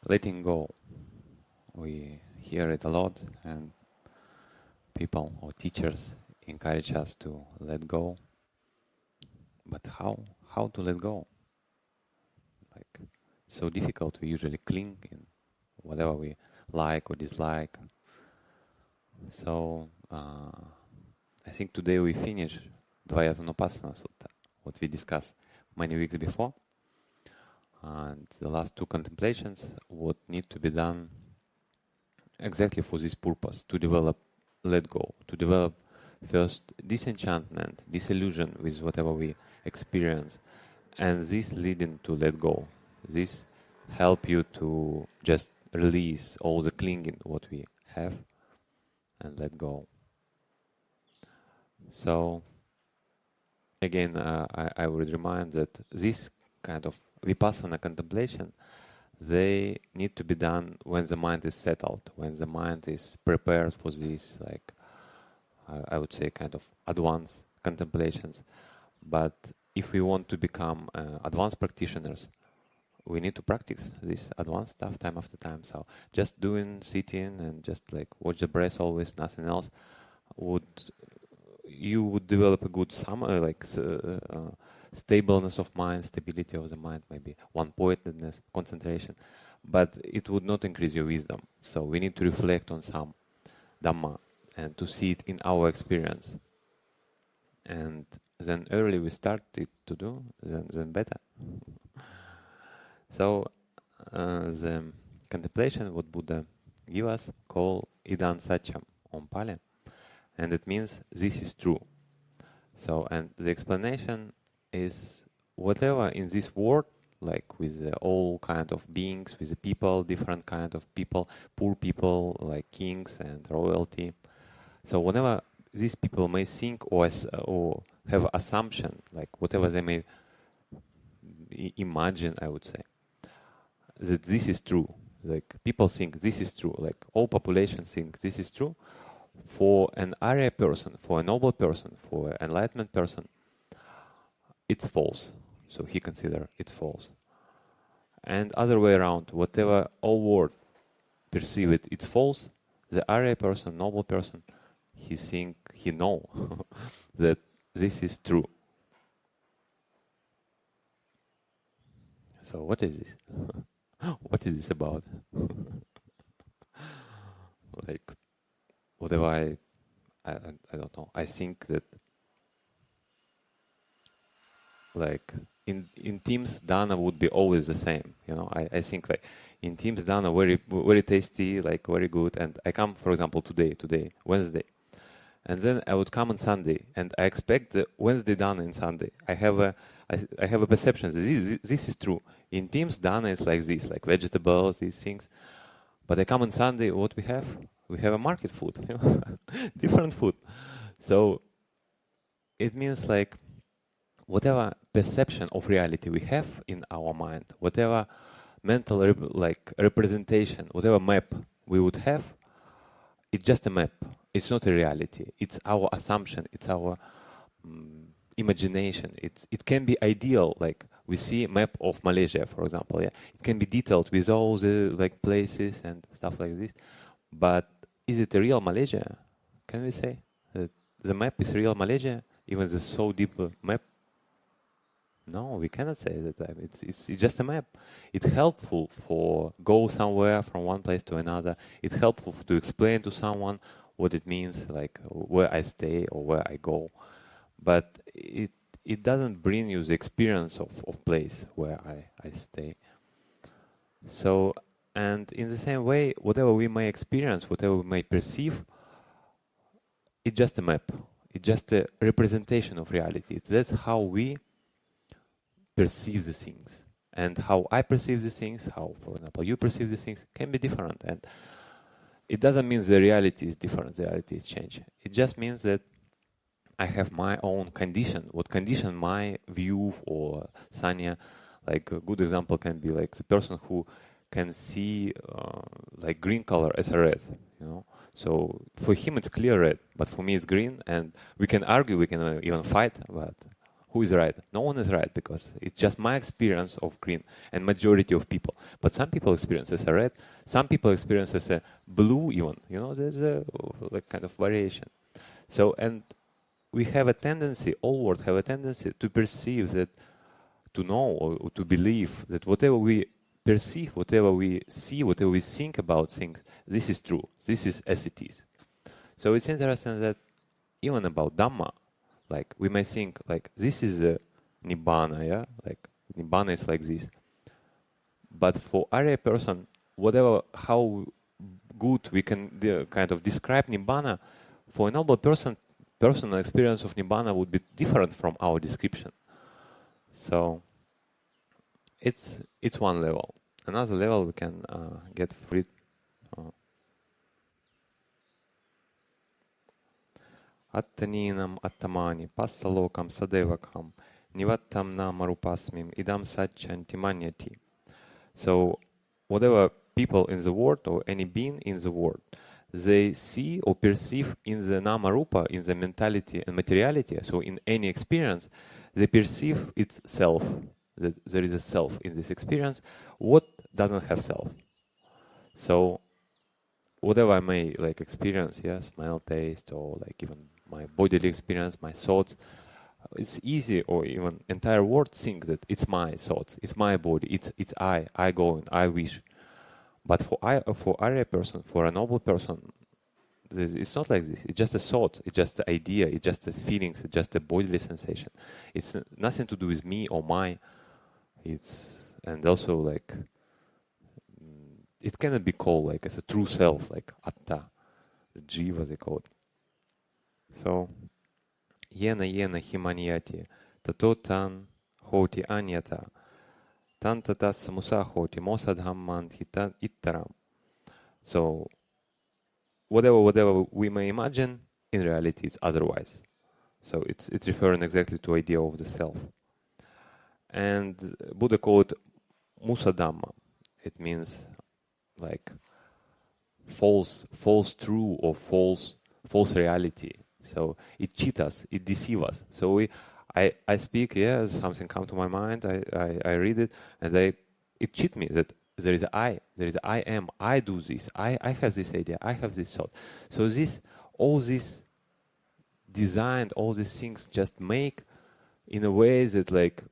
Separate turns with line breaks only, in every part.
letting go. We hear it a lot, and people or teachers encourage us to let go. But how? How to let go? Like, so difficult. We usually cling in whatever we like or dislike. So I think today we finish dvayatānupassanāsutta, what we discussed many weeks before. And the last two contemplations, what need to be done exactly for this purpose, to develop let go, to develop first disenchantment, disillusion with whatever we experience, and this leading to let go. This help you to just release all the clinging what we have and let go. So again, I would remind that this kind of vipassana contemplation, they need to be done when the mind is settled, when the mind is prepared for this, like I would say, kind of advanced contemplations. But if we want to become advanced practitioners, we need to practice this advanced stuff time after time. So just doing sitting and just like watch the breath always, nothing else, you would develop a good stableness of mind, stability of the mind, maybe one-pointedness, concentration, but it would not increase your wisdom. So we need to reflect on some Dhamma and to see it in our experience. And then early we start it to do, then better. So the contemplation what Buddha give us called idam satyam on Pali, and it means this is true. So, and the explanation is whatever in this world, like with all kind of beings, with the people, different kind of people, poor people like kings and royalty. So whenever these people may think or have assumption, like whatever they may imagine, I would say, that this is true. Like people think this is true. Like all population think this is true. For an Arya person, for a noble person, for an enlightenment person, it's false. So he considers it's false. And other way around, whatever all world perceive it, it's false. The Arya person, noble person, he know that this is true. So what is this? What is this about? Like, whatever I don't know. I think that like in teams dana would be always the same. You know, I think like in teams dana very tasty, like very good. And I come, for example, today Wednesday, and then I would come on Sunday, and I expect the Wednesday dana in Sunday. I have a perception that this is true. In teams dana is like this, like vegetables, these things. But I come on Sunday, what we have? We have a market food, you know? Different food. So it means like whatever perception of reality we have in our mind, whatever mental representation, whatever map we would have, it's just a map. It's not a reality. It's our assumption. It's our imagination. It can be ideal, like we see a map of Malaysia, for example. Yeah, it can be detailed with all the like places and stuff like this. But is it a real Malaysia? Can we say that the map is real Malaysia, even the so deep map? No, we cannot say that. It's just a map. It's helpful for go somewhere from one place to another. It's helpful to explain to someone what it means, like where I stay or where I go. But it doesn't bring you the experience of place where I stay. So, and in the same way, whatever we may experience, whatever we may perceive, it's just a map. It's just a representation of reality. That's how we perceive the things. And how I perceive the things, how, for example, you perceive the things, can be different. And it doesn't mean the reality is different, the reality is changing. It just means that I have my own condition, what condition my view or sanya. Like a good example can be like the person who can see like green color as a red, you know. So for him it's clear red, but for me it's green, and we can argue, we can even fight, but who is right? No one is right, because it's just my experience of green and majority of people. But some people experience as a red, some people experience as a blue even. You know, there's a like kind of variation. So, and we have a tendency, all world have a tendency to perceive that, to know or to believe that whatever we perceive, whatever we see, whatever we think about things, this is true. This is as it is. So it's interesting that even about Dhamma, like we may think like this is a Nibbana, yeah, like Nibbana is like this. But for Arya person, whatever, how good we can kind of describe Nibbana, for a noble person, personal experience of Nibbana would be different from our description. So it's one level. Another level we can get free. Attaninam attamani passalokam sadevakam nivattam namarupasmim idam satchanti manyati. So whatever people in the world or any being in the world, they see or perceive in the namarupa, in the mentality and materiality, so in any experience, they perceive its self, that there is a self in this experience, what doesn't have self. So whatever I may like experience, yeah, smell, taste, or like even my bodily experience, my thoughts, it's easy, or even entire world think that it's my thoughts, it's my body, it's I go and I wish. But for Arya person, for a noble person, it's not like this. It's just a thought, it's just the idea, it's just the feelings, it's just a bodily sensation. It's nothing to do with me or mine. And also like it cannot be called like as a true self, like atta, jiva they call it. So yena himanyati tato tan hoti anyata tan tata samusa hoti mosadhamman hitan ittaram. So whatever we may imagine, in reality it's otherwise. So it's referring exactly to idea of the self. And Buddha called it musadhamma. It means like false true or false reality. So it cheats us, it deceives us. So I speak, yeah, something come to my mind, I read it, and it cheats me that there is I am, I do this, I have this idea, I have this thought. So all this designed, all these things just make in a way that like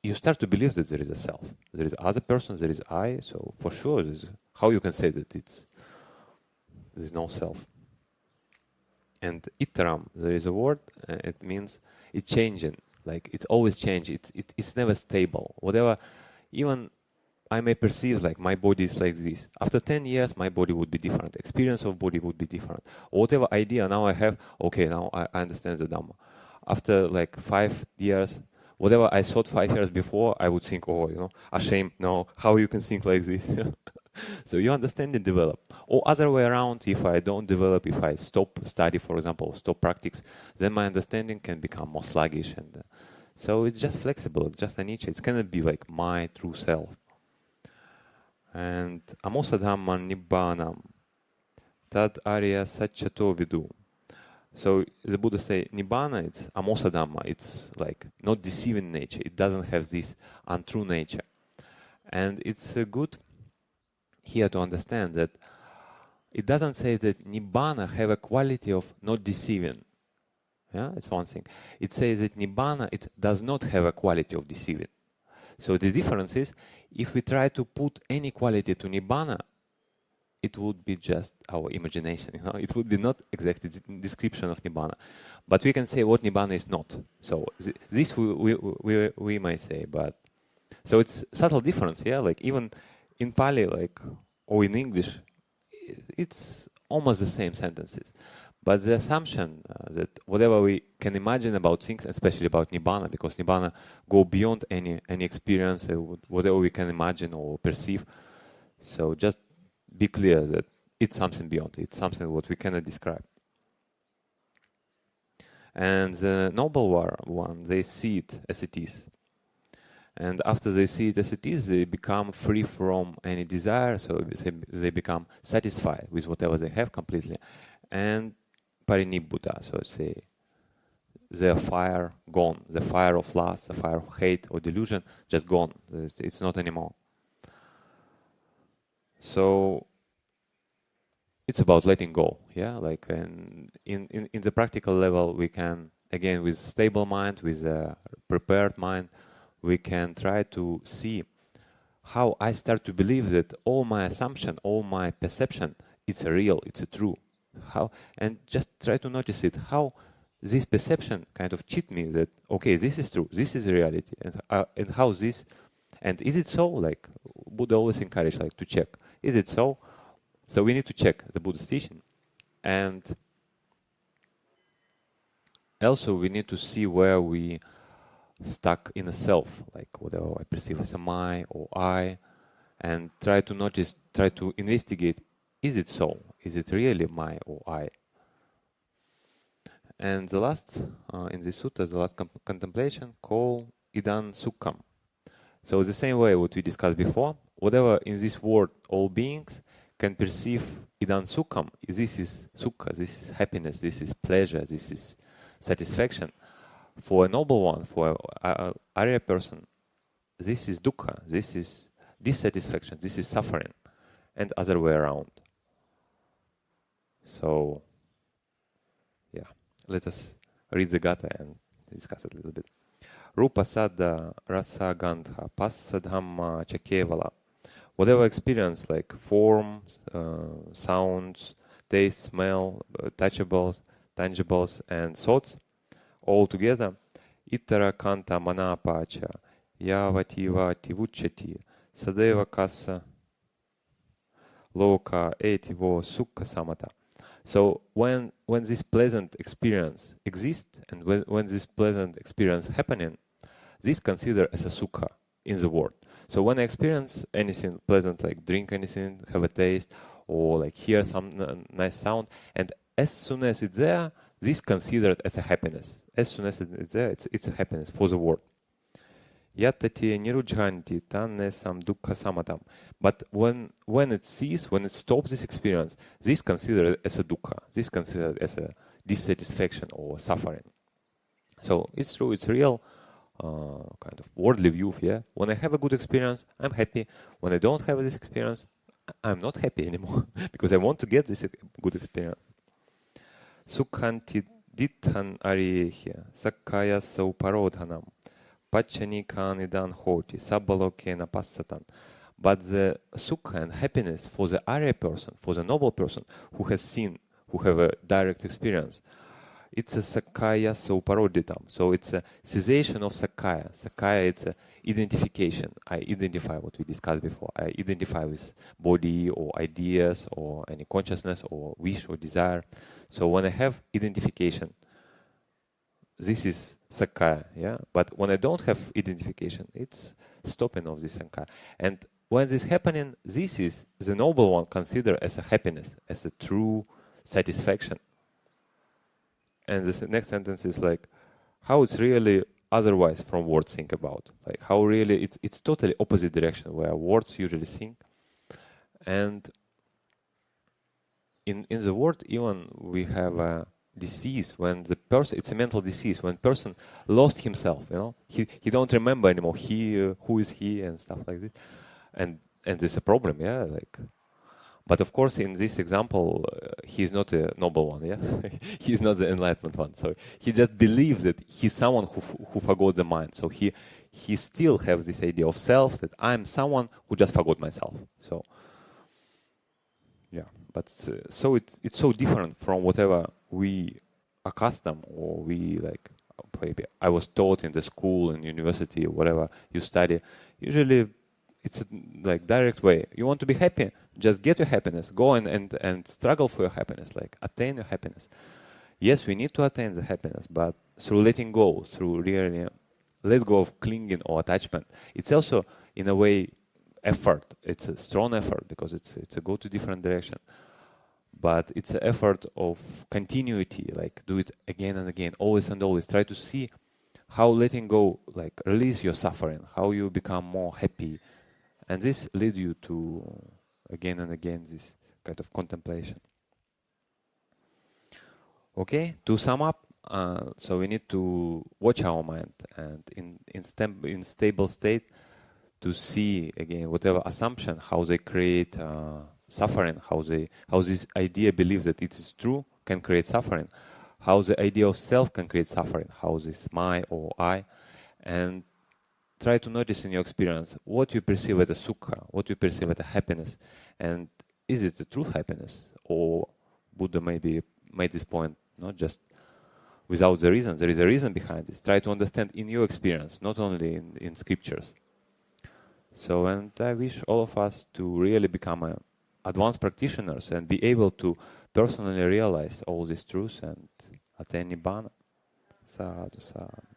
you start to believe that there is a self, there is other person, there is I. So for sure, how you can say that there is no self. And ittaram, there is a word. It means it's changing, like it's always changing. It's never stable. Whatever, even I may perceive like my body is like this. After 10 years, my body would be different. Experience of body would be different. Or whatever idea now I have, okay, now I understand the Dhamma. After like 5 years, whatever I thought 5 years before, I would think, oh, ashamed, no, how you can think like this? So your understanding develop. Or other way around, if I don't develop, if I stop study, for example, stop practice, then my understanding can become more sluggish. And so it's just flexible, it's just a niche. It cannot be like my true self. And amosadhamman nibbanam tad arya satchato vidu. So the Buddha say nibbana, it's amosadhamma, it's like not deceiving nature. It doesn't have this untrue nature. And it's good here to understand that it doesn't say that nibbana have a quality of not deceiving. Yeah, it's one thing. It says that nibbana, it does not have a quality of deceiving. So the difference is, if we try to put any quality to nibbana, it would be just our imagination. It would be not exactly the description of nibbana. But we can say what nibbana is not. So this we might say, but so it's subtle difference. Yeah, like even in Pali, like or in English, it's almost the same sentences. But the assumption that whatever we can imagine about things, especially about nibbana, because nibbana go beyond any experience, whatever we can imagine or perceive. So just be clear that it's something beyond. It's something what we cannot describe. And the noble one, they see it as it is. And after they see it as it is, they become free from any desire, so they become satisfied with whatever they have completely. And parinibbutta, so say their fire gone. The fire of lust, the fire of hate or delusion, just gone. It's not anymore. So it's about letting go, yeah. Like in the practical level, we can, again, with stable mind, with a prepared mind, we can try to see how I start to believe that all my assumption, all my perception, it's a real, it's a true. How, and just try to notice it. How this perception kind of cheat me that okay, this is true, this is reality, and how this, and is it so? Like Buddha always encouraged, like, to check. Is it so? So we need to check the Buddha's teaching, and also we need to see where we stuck in a self, like whatever I perceive as a my or I, and try to notice, try to investigate, is it so? Is it really my or I? And the last, in this sutta, the last contemplation, called idan sukham. So the same way what we discussed before, whatever in this world all beings can perceive idan sukham, this is sukha, this is happiness, this is pleasure, this is satisfaction. For a noble one, for an Arya person, this is dukkha, this is dissatisfaction, this is suffering, and other way around. So, yeah, let us read the Gatha and discuss it a little bit. Rupa saddha rasa gandha passadhamma chakevala. Whatever experience, like forms, sounds, taste, smell, touchables, tangibles, and thoughts, all together, ittara kanta manapacha yavativa tivuchati sadeva kasa loka etivo sukha samata. So when this pleasant experience exists, and when this pleasant experience happening, this considered as a sukha in the world. So when I experience anything pleasant, like drink anything, have a taste, or like hear some nice sound, and as soon as it's there, this considered as a happiness. As soon as it's there, it's a happiness for the world. Yattati nirujhanti tanne sam dukkha samatam. But when it ceases, when it stops this experience, this considered as a dukkha. This considered as a dissatisfaction or suffering. So it's true, it's real kind of worldly view, yeah. When I have a good experience, I'm happy. When I don't have this experience, I'm not happy anymore because I want to get this good experience. Sukhanti dithan ariyehya sakkaya sauparodhanam pachanikan idan hoti sabbalokena passatan. But the sukha and happiness for the Arya person, for the noble person who has seen, who have a direct experience, it's a sakkaya sauparoditam. So it's a cessation of sakkaya. Sakkaya, it's a identification. I identify what we discussed before. I identify with body or ideas or any consciousness or wish or desire. So when I have identification, this is sakkaya, yeah. But when I don't have identification, it's stopping of this sakkaya. And when this is happening, this is the noble one considered as a happiness, as a true satisfaction. And this next sentence is like, how it's really otherwise from words think about. Like how really it's totally opposite direction where words usually think. And in the world even we have a disease when the person, it's a mental disease, when person lost himself, you know, he don't remember anymore who is he and stuff like this. And there's a problem, yeah, like. But of course, in this example, he's not a noble one, yeah? He's not the enlightenment one. So he just believes that he's someone who forgot the mind. So he still has this idea of self, that I'm someone who just forgot myself. So, yeah. But so it's so different from whatever we accustomed or we like, maybe I was taught in the school and university or whatever you study. Usually it's a, like direct way. You want to be happy? Just get your happiness. Go and struggle for your happiness. Like attain your happiness. Yes, we need to attain the happiness, but through letting go, through really let go of clinging or attachment. It's also in a way effort. It's a strong effort because it's a go to different direction. But it's an effort of continuity. Like do it again and again, always and always. Try to see how letting go, like release your suffering, how you become more happy. And this leads you to, again and again, this kind of contemplation. Okay, to sum up, So we need to watch our mind and in stable state to see again whatever assumption, how they create suffering, how this idea believes that it is true can create suffering, how the idea of self can create suffering, how this my or I, and try to notice in your experience what you perceive as a sukha, what you perceive as a happiness, and is it a true happiness, or Buddha maybe made this point not just without the reason, there is a reason behind this. Try to understand in your experience, not only in scriptures. So, and I wish all of us to really become advanced practitioners and be able to personally realize all these truths and attain Nibbana. Sadhu, sadhu.